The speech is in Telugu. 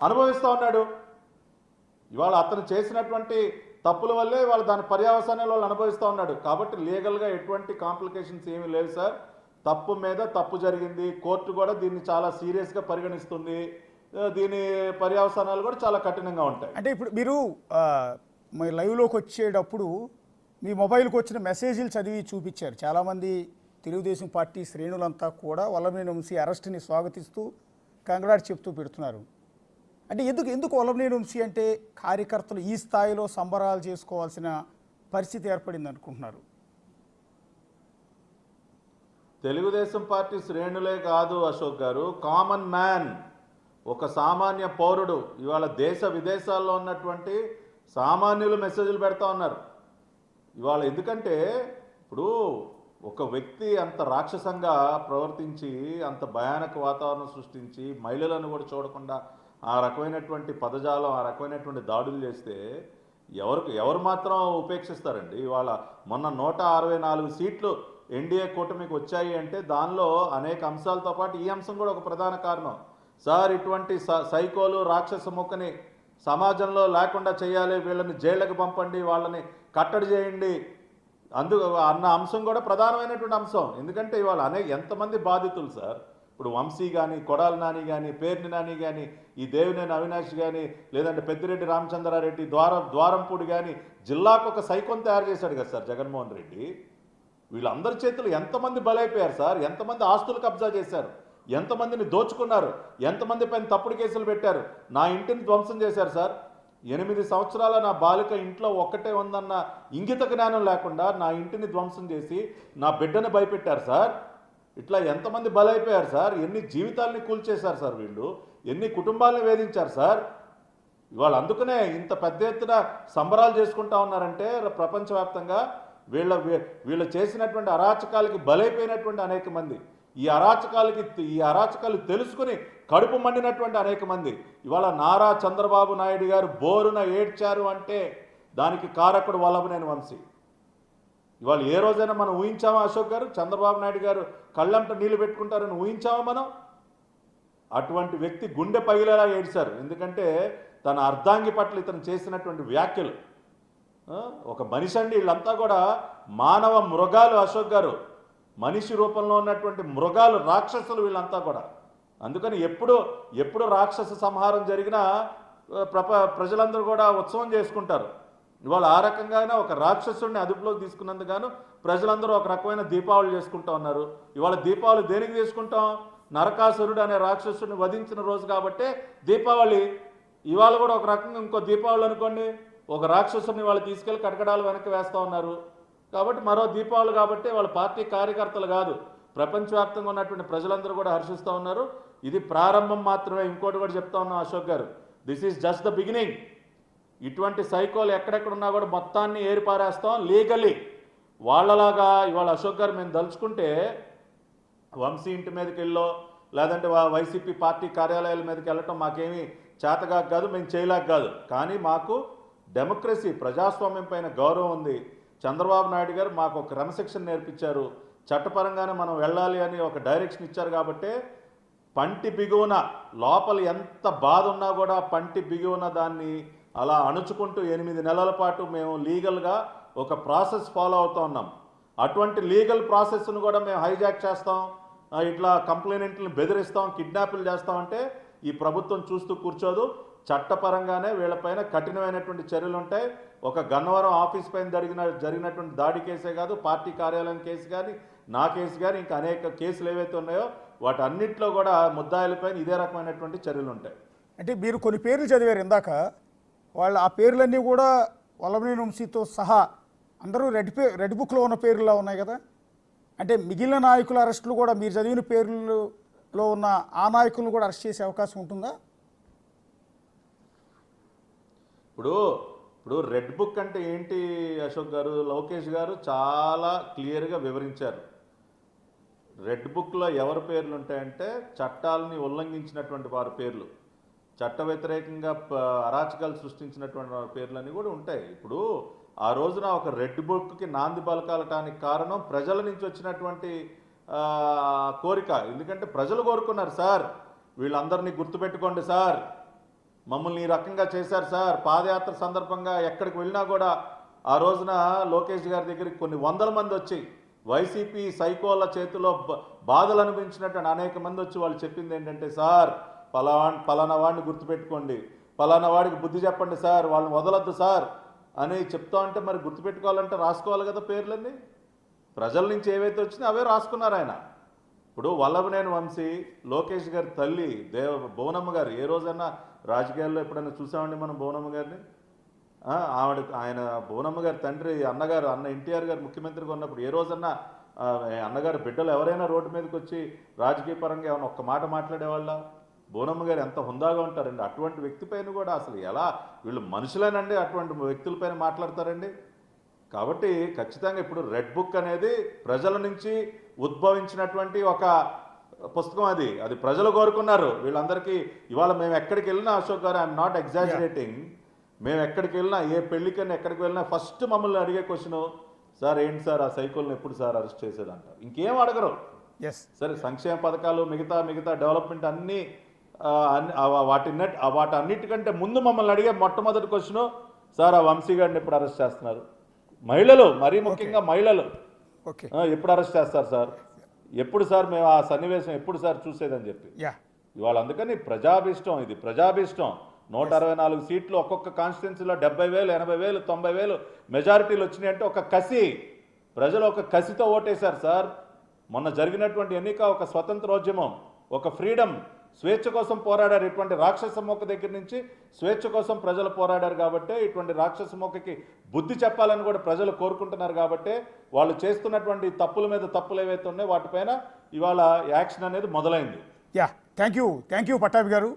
అనుభవిస్తూ ఉన్నాడు. ఇవాళ అతను చేసినటువంటి తప్పుల వల్లే వాళ్ళు దాని పర్యవసానాలు వాళ్ళు అనుభవిస్తూ ఉన్నాడు. కాబట్టి లీగల్గా ఎటువంటి కాంప్లికేషన్స్ ఏమీ లేవు సార్. తప్పు మీద తప్పు జరిగింది. కోర్టు కూడా దీన్ని చాలా సీరియస్గా పరిగణిస్తుంది. దీని పర్యవసానాలు కూడా చాలా కఠినంగా ఉంటాయి. అంటే ఇప్పుడు మీరు మీ లైవ్లోకి వచ్చేటప్పుడు మీ మొబైల్కి వచ్చిన మెసేజ్లు చదివి చూపించారు. చాలామంది తెలుగుదేశం పార్టీ శ్రేణులంతా కూడా వల్లభనేని వంశీ అరెస్ట్ని స్వాగతిస్తూ కంగ్రాట్స్ చెప్తూ పెడుతున్నారు. అంటే ఎందుకు వల్లభనేని వంశీ అంటే కార్యకర్తలు ఈ స్థాయిలో సంబరాలు చేసుకోవాల్సిన పరిస్థితి ఏర్పడింది అనుకుంటున్నారు? తెలుగుదేశం పార్టీ శ్రేణులే కాదు అశోక్ గారు, కామన్ మ్యాన్, ఒక సామాన్య పౌరుడు ఇవాళ దేశ విదేశాల్లో ఉన్నటువంటి సామాన్యులు మెసేజ్లు పెడతా ఉన్నారు ఇవాళ. ఎందుకంటే ఇప్పుడు ఒక వ్యక్తి అంత రాక్షసంగా ప్రవర్తించి అంత భయానక వాతావరణం సృష్టించి మహిళలను కూడా చూడకుండా ఆ రకమైనటువంటి పదజాలం, ఆ రకమైనటువంటి దాడులు చేస్తే ఎవరు మాత్రం ఉపేక్షిస్తారండి? ఇవాళ మొన్న 164 సీట్లు ఎన్డీఏ కూటమికి వచ్చాయి అంటే దానిలో అనేక అంశాలతో పాటు ఈ అంశం కూడా ఒక ప్రధాన కారణం సార్. ఇటువంటి సైకోలు రాక్షస ముక్కని సమాజంలో లేకుండా చేయాలి, వీళ్ళని జైళ్ళకి పంపండి, వాళ్ళని కట్టడి చేయండి అన్న అంశం కూడా ప్రధానమైనటువంటి అంశం. ఎందుకంటే ఇవాళ ఎంతమంది బాధితులు సార్. ఇప్పుడు వంశీ కానీ, కొడాలి నాని కానీ, పేర్ని నాని కానీ, ఈ దేవినేని అవినాష్ కానీ, లేదంటే పెద్దిరెడ్డి రామచంద్రారెడ్డి, ద్వారంపూడి కానీ, జిల్లాకు ఒక సైకోన్ తయారు చేశాడు కదా సార్ జగన్మోహన్ రెడ్డి. వీళ్ళందరి చేతులు ఎంతమంది బలైపోయారు సార్? ఎంతమంది ఆస్తులు కబ్జా చేశారు? ఎంతమందిని దోచుకున్నారు? ఎంతమంది పైన తప్పుడు కేసులు పెట్టారు? నా ఇంటిని ధ్వంసం చేశారు సార్. 8 సంవత్సరాల నా బాలిక ఇంట్లో ఒక్కటే ఉందన్న ఇంగిత జ్ఞానం లేకుండా నా ఇంటిని ధ్వంసం చేసి నా బిడ్డను భయపెట్టారు సార్. ఇట్లా ఎంతమంది బలైపోయారు సార్? ఎన్ని జీవితాలని కూల్చేశారు సార్ వీళ్ళు? ఎన్ని కుటుంబాలను వేధించారు సార్? ఇవాళ అందుకనే ఇంత పెద్ద ఎత్తున సంబరాలు చేసుకుంటా ఉన్నారంటే ప్రపంచవ్యాప్తంగా వీళ్ళు చేసినటువంటి అరాచకాలకి బలైపోయినటువంటి అనేక మంది, ఈ అరాచకాలు తెలుసుకుని కడుపు మండినటువంటి అనేక మంది ఇవాళ నారా చంద్రబాబు నాయుడు గారు బోరున ఏడ్చారు అంటే దానికి కారకుడు వల్లభనేని వంశీ. ఇవాళ ఏ రోజైనా మనం ఊహించామా అశోక్ గారు చంద్రబాబు నాయుడు గారు కళ్ళంట నీళ్లు పెట్టుకుంటారని ఊహించామా మనం? అటువంటి వ్యక్తి గుండె పగిలేలా ఏడ్చారు. ఎందుకంటే తన అర్ధాంగి పట్ల ఇతను చేసినటువంటి వ్యాఖ్యలు. ఒక మనిషి అండి, వీళ్ళంతా కూడా మానవ మృగాలు అశోక్ గారు. మనిషి రూపంలో ఉన్నటువంటి మృగాలు, రాక్షసులు వీళ్ళంతా కూడా. అందుకని ఎప్పుడు రాక్షస సంహారం జరిగినా ప్రజలందరూ కూడా ఉత్సవం చేసుకుంటారు. ఇవాళ ఆ రకంగానే ఒక రాక్షసుడిని అదుపులోకి తీసుకున్నందుకు ప్రజలందరూ ఒక రకమైన దీపావళి చేసుకుంటూ ఉన్నారు. ఇవాళ దీపావళి దేనికి చేసుకుంటాం? నరకాసురుడు అనే రాక్షసుడిని వధించిన రోజు కాబట్టే దీపావళి. ఇవాళ కూడా ఒక రకంగా ఇంకో దీపావళి అనుకోండి, ఒక రాక్షసుని వాళ్ళు తీసుకెళ్లి కటకడాలు వెనక్కి వేస్తూ ఉన్నారు. కాబట్టి మరో దీపావళి కాబట్టి వాళ్ళ పార్టీ కార్యకర్తలు కాదు, ప్రపంచవ్యాప్తంగా ఉన్నటువంటి ప్రజలందరూ కూడా హర్షిస్తూ ఉన్నారు. ఇది ప్రారంభం మాత్రమే. ఇంకోటి కూడా చెప్తా ఉన్నాం Ashok garu, this is just the beginning. ఇటువంటి సైకోలు ఎక్కడెక్కడున్నా కూడా మొత్తాన్ని ఏరిపారేస్తాం లీగలీ. వాళ్ళలాగా ఇవాళ అశోక్ గారు మేము దలుచుకుంటే వంశీ ఇంటి మీదకి వెళ్ళో లేదంటే వైసీపీ పార్టీ కార్యాలయాల మీదకి వెళ్ళటం మాకేమీ చేతగా కాదు, మేము చేయలేక కాదు. కానీ మాకు డెమోక్రసీ, ప్రజాస్వామ్యం పైన గౌరవం ఉంది. చంద్రబాబు నాయుడు గారు మాకు ఒక క్రమశిక్షణ నేర్పించారు. చట్టపరంగానే మనం వెళ్ళాలి అని ఒక డైరెక్షన్ ఇచ్చారు. కాబట్టి పంటి బిగువన లోపల ఎంత బాధ ఉన్నా కూడా పంటి బిగువన దాన్ని అలా అణుచుకుంటూ 8 నెలల పాటు మేము లీగల్గా ఒక ప్రాసెస్ ఫాలో అవుతూ ఉన్నాం. అటువంటి లీగల్ ప్రాసెస్ను కూడా మేము హైజాక్ చేస్తాం, ఇట్లా కంప్లైనెంట్లను బెదిరిస్తాం, కిడ్నాపులు చేస్తామంటే ఈ ప్రభుత్వం చూస్తూ కూర్చోదు. చట్టపరంగానే వీళ్ళపైన కఠినమైనటువంటి చర్యలు ఉంటాయి. ఒక గన్నవరం ఆఫీస్ పైన జరిగినటువంటి దాడి కేసే కాదు, పార్టీ కార్యాలయం కేసు కానీ, నా కేసు కానీ, ఇంకా అనేక కేసులు ఏవైతే ఉన్నాయో వాటన్నిటిలో కూడా ముద్దాయిలపైన ఇదే రకమైనటువంటి చర్యలు ఉంటాయి. అంటే మీరు కొన్ని పేర్లు చదివారు ఇందాక, వాళ్ళు ఆ పేర్లన్నీ కూడా వల్లభనేని వంశీతో సహా అందరూ రెడ్ బుక్లో ఉన్న పేర్లులా ఉన్నాయి కదా. అంటే మిగిలిన నాయకుల అరెస్టులు కూడా మీరు చదివిన పేర్లలో ఉన్న ఆ నాయకులను కూడా అరెస్ట్ చేసే అవకాశం ఉంటుందా? ఇప్పుడు రెడ్ బుక్ అంటే ఏంటి అశోక్ గారు? లోకేష్ గారు చాలా క్లియర్గా వివరించారు. రెడ్ బుక్లో ఎవరి పేర్లు ఉంటాయంటే చట్టాలని ఉల్లంఘించినటువంటి వారి పేర్లు, చట్ట వ్యతిరేకంగా అరాచకాలు సృష్టించినటువంటి వారి పేర్లన్నీ కూడా ఉంటాయి. ఇప్పుడు ఆ రోజున ఒక రెడ్ బుక్కి నాంది పలకాలటానికి కారణం ప్రజల నుంచి వచ్చినటువంటి కోరిక. ఎందుకంటే ప్రజలు కోరుకున్నారు, సార్ వీళ్ళందరినీ గుర్తుపెట్టుకోండి సార్, మమ్మల్ని ఈ రకంగా చేశారు సార్. పాదయాత్ర సందర్భంగా ఎక్కడికి వెళ్ళినా కూడా ఆ రోజున లోకేష్ గారి దగ్గరికి కొన్ని వందల మంది వచ్చి వైసీపీ సైకోల చేతిలో బాధలు అనిపించినట్టు అనేక మంది వచ్చి వాళ్ళు చెప్పింది ఏంటంటే, సార్ పలానా వాడిని గుర్తుపెట్టుకోండి, పలానా వాడికి బుద్ధి చెప్పండి సార్, వాళ్ళని వదలొద్దు సార్ అని చెప్తా ఉంటే మరి గుర్తుపెట్టుకోవాలంటే రాసుకోవాలి కదా పేర్లన్నీ. ప్రజల నుంచి ఏవైతే వచ్చినాయో అవే రాసుకున్నారు ఆయన. ఇప్పుడు వల్లభనేని వంశీ, లోకేష్ గారి తల్లి భువనమ్మ గారు, ఏ రోజన్నా రాజకీయాల్లో ఎప్పుడైనా చూసామండి మనం భువనమ్మ గారిని? ఆయన భువనమ్మ గారి తండ్రి అన్నగారు, అన్న ఎన్టీఆర్ గారు ముఖ్యమంత్రిగా ఉన్నప్పుడు ఏ రోజన్నా అన్నగారు బిడ్డలు ఎవరైనా రోడ్డు మీదకి వచ్చి రాజకీయ పరంగా ఏమైనా ఒక్క మాట మాట్లాడేవాళ్ళ? భువనమ్మ గారు ఎంత హుందాగా ఉంటారండి. అటువంటి వ్యక్తి పైన కూడా అసలు ఎలా వీళ్ళు మనుషులేనండి అటువంటి వ్యక్తులపైన మాట్లాడతారండి? కాబట్టి ఖచ్చితంగా ఇప్పుడు రెడ్ బుక్ అనేది ప్రజల నుంచి ఉద్భవించినటువంటి ఒక పుస్తకం. అది ప్రజలు కోరుకున్నారు. వీళ్ళందరికీ ఇవాళ మేము ఎక్కడికి వెళ్ళినా, Ashok garu, I'm not exaggerating, మేము ఎక్కడికి వెళ్ళినా, ఏ పెళ్లికైనా ఎక్కడికి వెళ్ళినా ఫస్ట్ మమ్మల్ని అడిగే క్వశ్చన్, సార్ ఏంటి సార్ ఆ సైకోల్ని ఎప్పుడు సార్ అరెస్ట్ చేసేదంట. ఇంకేం అడగరు. సరే సంక్షేమ పథకాలు మిగతా డెవలప్మెంట్ అన్నీ వాటన్నిటికంటే ముందు మమ్మల్ని అడిగే మొట్టమొదటి క్వశ్చన్, సార్ ఆ వంశీ గారిని ఎప్పుడు అరెస్ట్ చేస్తున్నారు? మహిళలు, మరీ ముఖ్యంగా మహిళలు ఎప్పుడు అరెస్ట్ చేస్తారు సార్? ఎప్పుడు సార్ మేము ఆ సన్నివేశం ఎప్పుడు సార్ చూసేదని చెప్పి ఇవాళ. అందుకని ప్రజాభీష్టం, ఇది ప్రజాభీష్టం. 164 సీట్లు ఒక్కొక్క కాన్స్టిట్యున్సీలో 70,000, 80,000, 90,000 మెజారిటీలు వచ్చినాయి అంటే ఒక కసి, ప్రజలు ఒక కసితో ఓటేశారు సార్. మొన్న జరిగినటువంటి ఎన్నిక ఒక స్వతంత్రోద్యమం, ఒక ఫ్రీడమ్, స్వేచ్ఛ కోసం పోరాడారు. ఇటువంటి రాక్షస మోక దగ్గర నుంచి స్వేచ్ఛ కోసం ప్రజలు పోరాడారు కాబట్టి, ఇటువంటి రాక్షస మోకకి బుద్ధి చెప్పాలని కూడా ప్రజలు కోరుకుంటున్నారు కాబట్టి, వాళ్ళు చేస్తున్నటువంటి తప్పుల మీద తప్పులు ఏవైతే ఉన్నాయో వాటిపైన ఇవాళ యాక్షన్ అనేది మొదలైంది. థ్యాంక్ యూ పట్టాభి గారు.